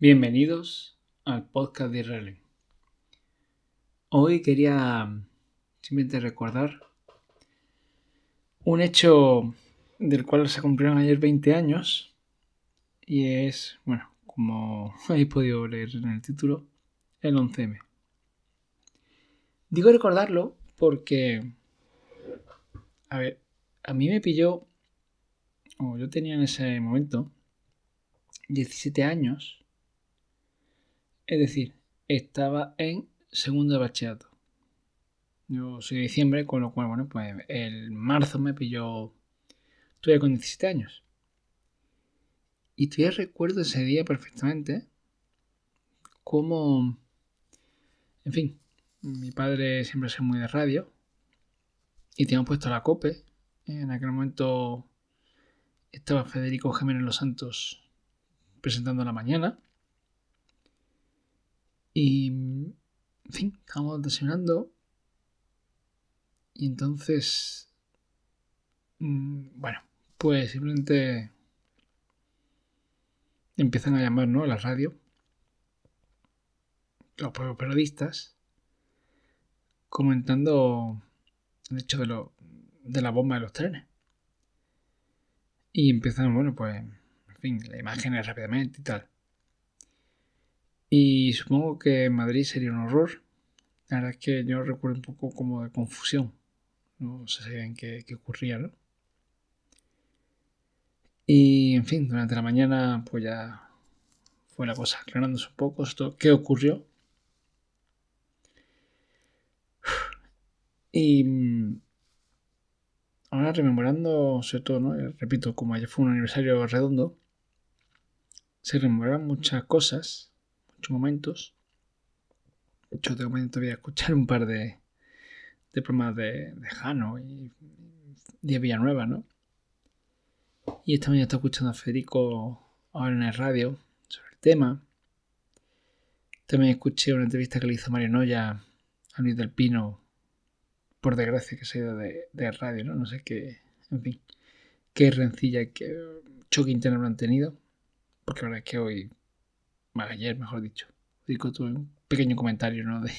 Bienvenidos al podcast de Israel. Hoy quería simplemente recordar un hecho del cual se cumplieron ayer 20 años y es, bueno, como habéis podido leer en el título, el 11M. Digo recordarlo porque, a mí me pilló, o yo tenía en ese momento, 17 años, es decir, estaba en segundo de bachillerato. Yo soy de diciembre, con lo cual, bueno, pues el marzo me pilló todavía con 17 años. Y todavía recuerdo ese día perfectamente cómo, en fin, mi padre siempre ha sido muy de radio y teníamos puesto la COPE. En aquel momento estaba Federico Jiménez Los Santos presentando la mañana. Y, en fin, estábamos desayunando. Y entonces, bueno, pues simplemente empiezan a llamar, ¿no?, a la radio, los propios periodistas, comentando el hecho de la bomba de los trenes. Y empiezan, bueno, pues, en fin, las imágenes rápidamente y tal. Y supongo que en Madrid sería un horror. La verdad es que yo recuerdo un poco como de confusión. No se sabía en qué ocurría, ¿no? Y, en fin, durante la mañana, pues ya fue la cosa aclarándose un poco esto, qué ocurrió. Y ahora rememorando, sobre todo, ¿no? Repito, como ayer fue un aniversario redondo, se rememoran muchas cosas, muchos momentos. De hecho, tengo pendiente todavía escuchar un par de programas de Jano y de Villanueva, ¿no? Y esta mañana estoy escuchando a Federico ahora en el radio sobre el tema. También escuché una entrevista que le hizo Mario Noya a Luis del Pino, por desgracia que se ha ido de radio, ¿no? No sé qué, en fin, qué rencilla y qué choque interno han tenido. Porque la verdad es que hoy, ayer mejor dicho, Federico tuvo un pequeño comentario, ¿no?, de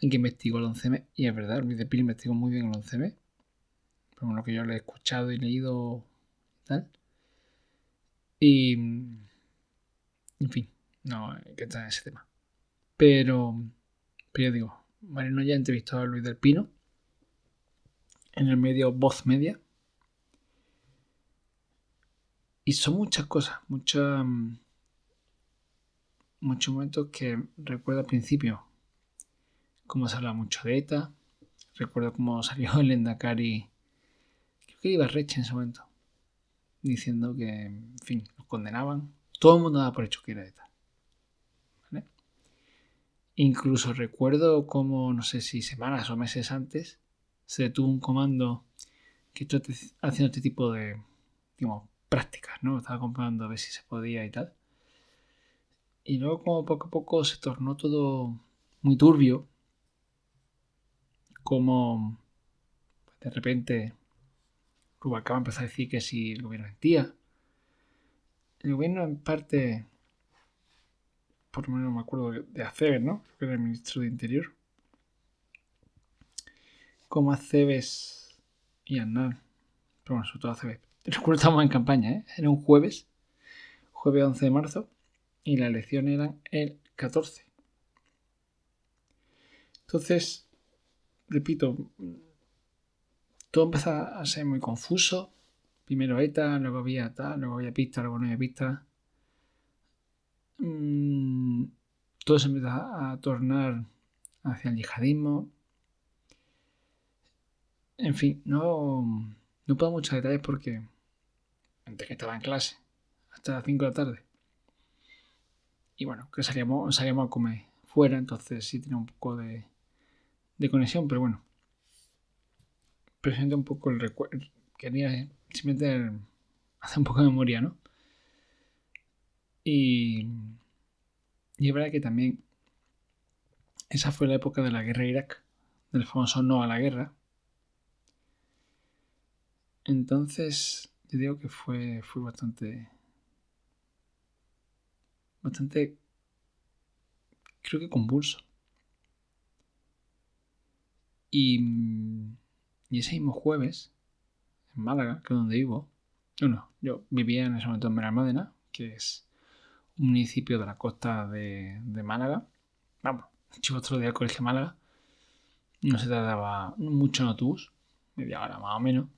en que investigó el 11M. Y es verdad, Luis del Pino investigó muy bien el 11M. Por lo que yo le he escuchado y leído y tal. Y, en fin, no hay que entrar en ese tema. Pero yo digo, Marino ya entrevistó a Luis del Pino en el medio Voz Media. Y son muchas cosas, muchos momentos que recuerdo al principio. Cómo se habla mucho de ETA. Recuerdo cómo salió el Endacari, creo que iba Reche en ese momento, diciendo que, en fin, los condenaban. Todo el mundo daba por hecho que era ETA. ¿Vale? Incluso recuerdo cómo, no sé si semanas o meses antes, se detuvo un comando que está haciendo este tipo de, digamos, prácticas, ¿no? Estaba comprobando a ver si se podía y tal. Y luego, como poco a poco se tornó todo muy turbio, como de repente Rubalcaba empezó a decir que si el gobierno mentía. El gobierno, en parte, por lo menos me acuerdo de Aceves, ¿no? Creo que era el ministro de Interior. Como Aceves y Aznar, pero bueno, sobre todo Aceves. Recuerdo que estábamos en campaña, ¿eh? Era un jueves 11 de marzo, y la elección era el 14. Entonces, repito, todo empezó a ser muy confuso. Primero ETA, luego había tal, luego había pista, luego no había pista. Todo se empezó a tornar hacia el yihadismo. En fin, no puedo muchos detalles porque antes que estaba en clase, hasta las 5 de la tarde. Y bueno, que salíamos a comer fuera, entonces sí tenía un poco de conexión, pero bueno. Presenta un poco el recuerdo. Quería simplemente hacer un poco de memoria, ¿no? Y es verdad que también esa fue la época de la guerra de Irak, del famoso no a la guerra. Entonces, yo digo que fue bastante bastante, creo que convulso. Y ese mismo jueves, en Málaga, que es donde vivo, yo vivía en ese momento en Benalmádena, que es un municipio de la costa de Málaga. Vamos, yo otro día al colegio de Málaga, no se tardaba mucho en autobús, media hora más o menos,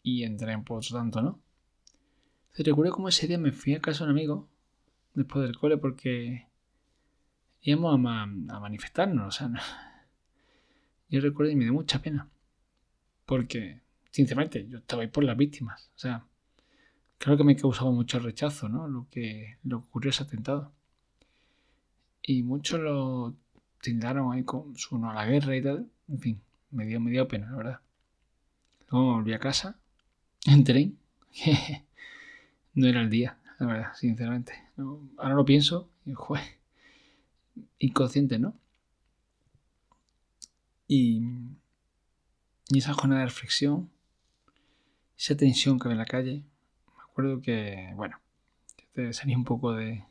y en tren por otro tanto, ¿no? Entonces, recuerdo como ese día me fui a casa de un amigo después del cole porque íbamos a manifestarnos, o sea, no. Yo recuerdo y me dio mucha pena, porque, sinceramente, yo estaba ahí por las víctimas, o sea, creo que me causaba mucho rechazo, ¿no? Lo que ocurrió ese atentado. Y muchos lo tildaron ahí con su no a la guerra y tal. En fin, me dio pena, la verdad. Luego me volví a casa, en tren, que no era el día, la verdad, sinceramente. No, ahora lo pienso y, joder, inconsciente, ¿no? Y esa jornada de reflexión, esa tensión que había en la calle, me acuerdo que, bueno, te salía un poco de...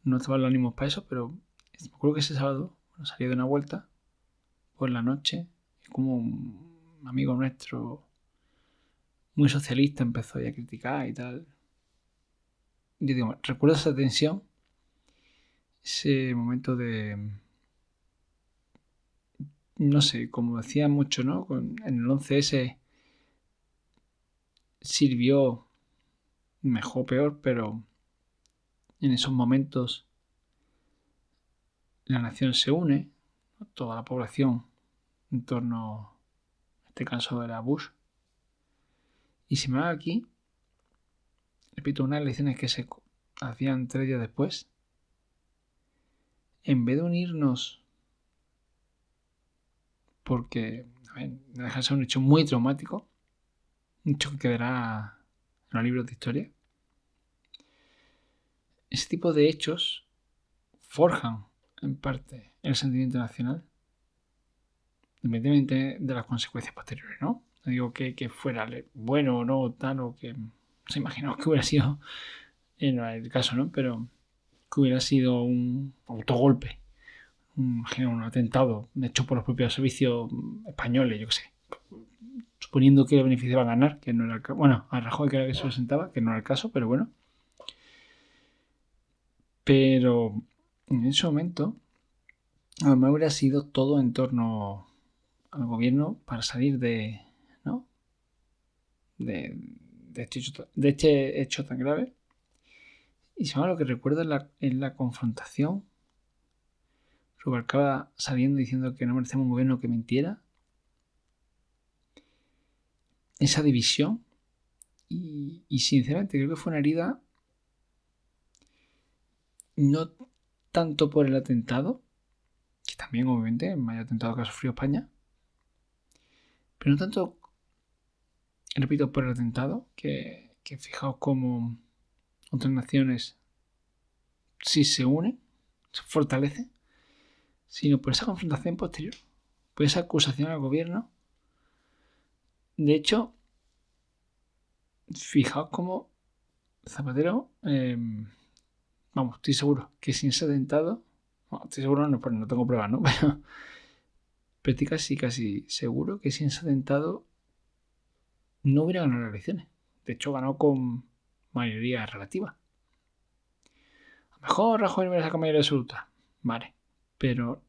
No estaban los ánimos para eso, pero me acuerdo que ese sábado salí de una vuelta por la noche y como un amigo nuestro muy socialista empezó a criticar y tal. Yo digo, recuerdo esa tensión, ese momento de, no sé, como decía mucho, ¿no? En el 11S sirvió mejor o peor, pero en esos momentos la nación se une, ¿no? Toda la población en torno, en este caso era Bush. Y si me va aquí, repito, unas elecciones que se hacían 3 días después, en vez de unirnos, porque a ver, deja de ser un hecho muy traumático, un hecho que quedará en los libros de historia, ese tipo de hechos forjan en parte el sentimiento nacional, independientemente de las consecuencias posteriores, ¿no? No digo que fuera bueno o no, tal, o que se imaginó que hubiera sido, no era el caso, ¿no? Pero que hubiera sido un autogolpe, un atentado hecho por los propios servicios españoles, yo qué sé. Suponiendo que el beneficio iba a ganar, que no era el caso. Bueno, a Rajoy que era que se lo sentaba, que no era el caso, pero bueno. Pero en ese momento, a lo mejor hubiera sido todo en torno al gobierno para salir ¿no? de este hecho tan grave. Y si no, lo que recuerdo es la confrontación. Rubalcaba saliendo diciendo que no merecemos un gobierno que mintiera. Esa división. Y sinceramente creo que fue una herida no tanto por el atentado, que también obviamente el mayor atentado que ha sufrido España, pero no tanto, repito, por el atentado, que fijaos cómo otras naciones sí se unen, se fortalecen, sino por esa confrontación posterior, por esa acusación al gobierno. De hecho, fijaos cómo Zapatero, vamos, estoy seguro que sin ese atentado, bueno, estoy seguro, no tengo pruebas, ¿no? Pero estoy casi seguro que sin ese atentado no hubiera ganado las elecciones. De hecho, ganó con mayoría relativa. A lo mejor Rajoy no hubiera sacado mayoría absoluta, vale, pero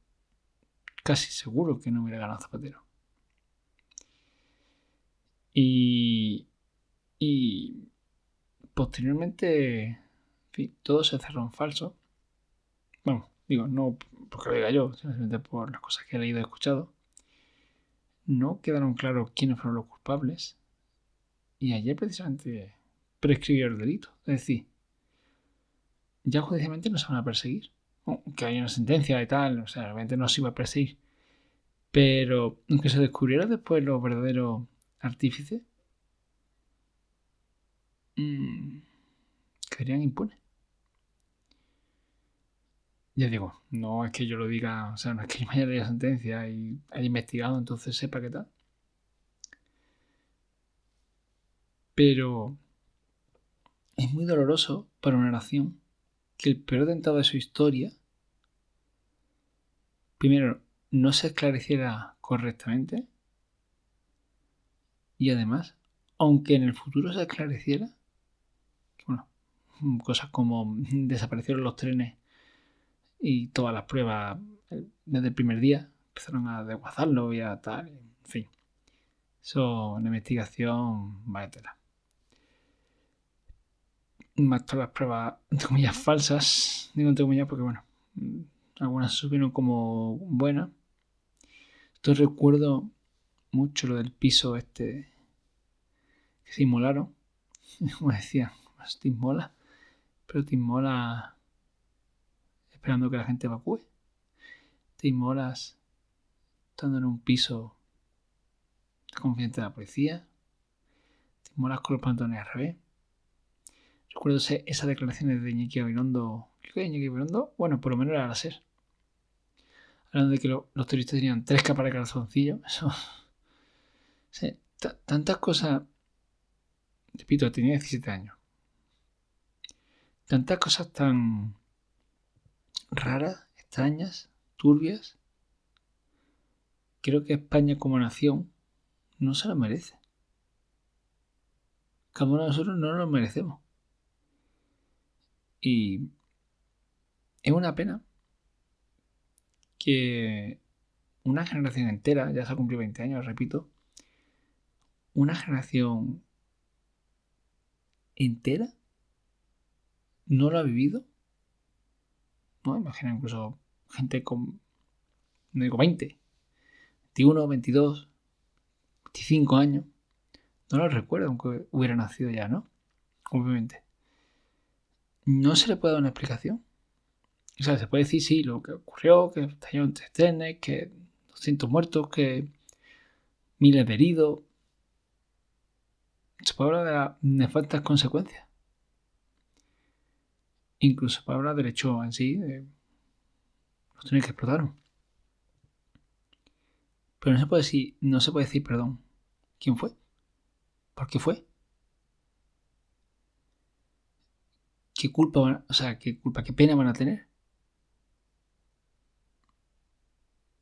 casi seguro que no hubiera ganado Zapatero. Y posteriormente, en fin, todo se cerró en falso. Bueno, digo, no porque lo diga yo, simplemente por las cosas que he leído y escuchado. No quedaron claros quiénes fueron los culpables. Y ayer precisamente prescribió el delito. Es decir, ya judicialmente no se van a perseguir. Que hay una sentencia y tal, o sea, realmente no se iba a perseguir. Pero aunque se descubriera después los verdaderos artífices, quedarían impunes. Ya digo, no es que yo lo diga, o sea, no es que yo me haya leído la sentencia y haya investigado, entonces sepa qué tal. Pero es muy doloroso para una nación que el peor atentado de su historia, primero, no se esclareciera correctamente y además, aunque en el futuro se esclareciera, bueno, cosas como desaparecieron los trenes y todas las pruebas desde el primer día empezaron a desguazarlo y a tal, en fin. Eso, una investigación, vaya tela. Más todas las pruebas, entre comillas, falsas. Digo entre comillas porque, bueno, algunas se supieron como buenas. Esto recuerdo mucho lo del piso este que se inmolaron. Como decía, te inmola, pero te inmola esperando que la gente evacúe. Te inmolas estando en un piso confiante de la policía. Te inmolas con los pantalones al revés. Recuerdo esas declaraciones de Iñaki Gabilondo. Creo que Iñaki Gabilondo, bueno, por lo menos era la SER. Hablando de que los turistas tenían 3 capas de calzoncillo. Eso. O sea, tantas cosas. Repito, tenía 17 años. Tantas cosas tan raras, extrañas, turbias. Creo que España como nación no se lo merece. Cada uno de nosotros no lo merecemos. Y es una pena que una generación entera, ya se ha cumplido 20 años, repito, una generación entera no lo ha vivido. ¿No? Imagina incluso gente con, no digo 20, 21, 22, 25 años. No lo recuerdo, aunque hubiera nacido ya, ¿no? Obviamente. No se le puede dar una explicación. O sea, se puede decir, sí, lo que ocurrió, que estallaron 3 trenes, que 200 muertos, que miles de heridos. Se puede hablar de las nefastas consecuencias. Incluso se puede hablar del hecho en sí, de los trenes que explotaron. Pero no se puede decir, perdón, ¿quién fue? ¿Por qué fue? ¿Qué culpa qué pena van a tener?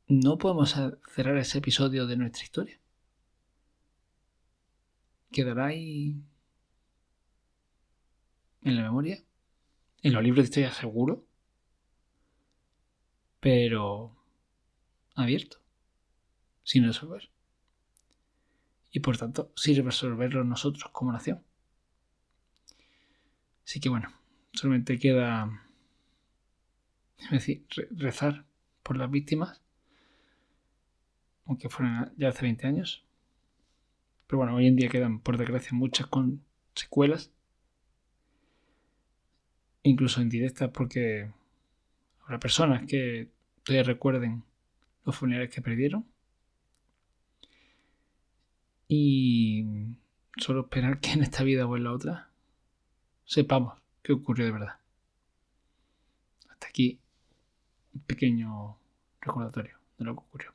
No podemos cerrar ese episodio de nuestra historia. Quedará ahí en la memoria, en los libros de historia seguro, pero abierto, sin resolver. Y por tanto, sin resolverlo nosotros como nación. Así que bueno, solamente queda rezar por las víctimas, aunque fueran ya hace 20 años. Pero bueno, hoy en día quedan, por desgracia, muchas con secuelas, incluso indirectas, porque habrá personas que todavía recuerden los funerales que perdieron. Y solo esperar que en esta vida o en la otra sepamos qué ocurrió de verdad. Hasta aquí un pequeño recordatorio de lo que ocurrió.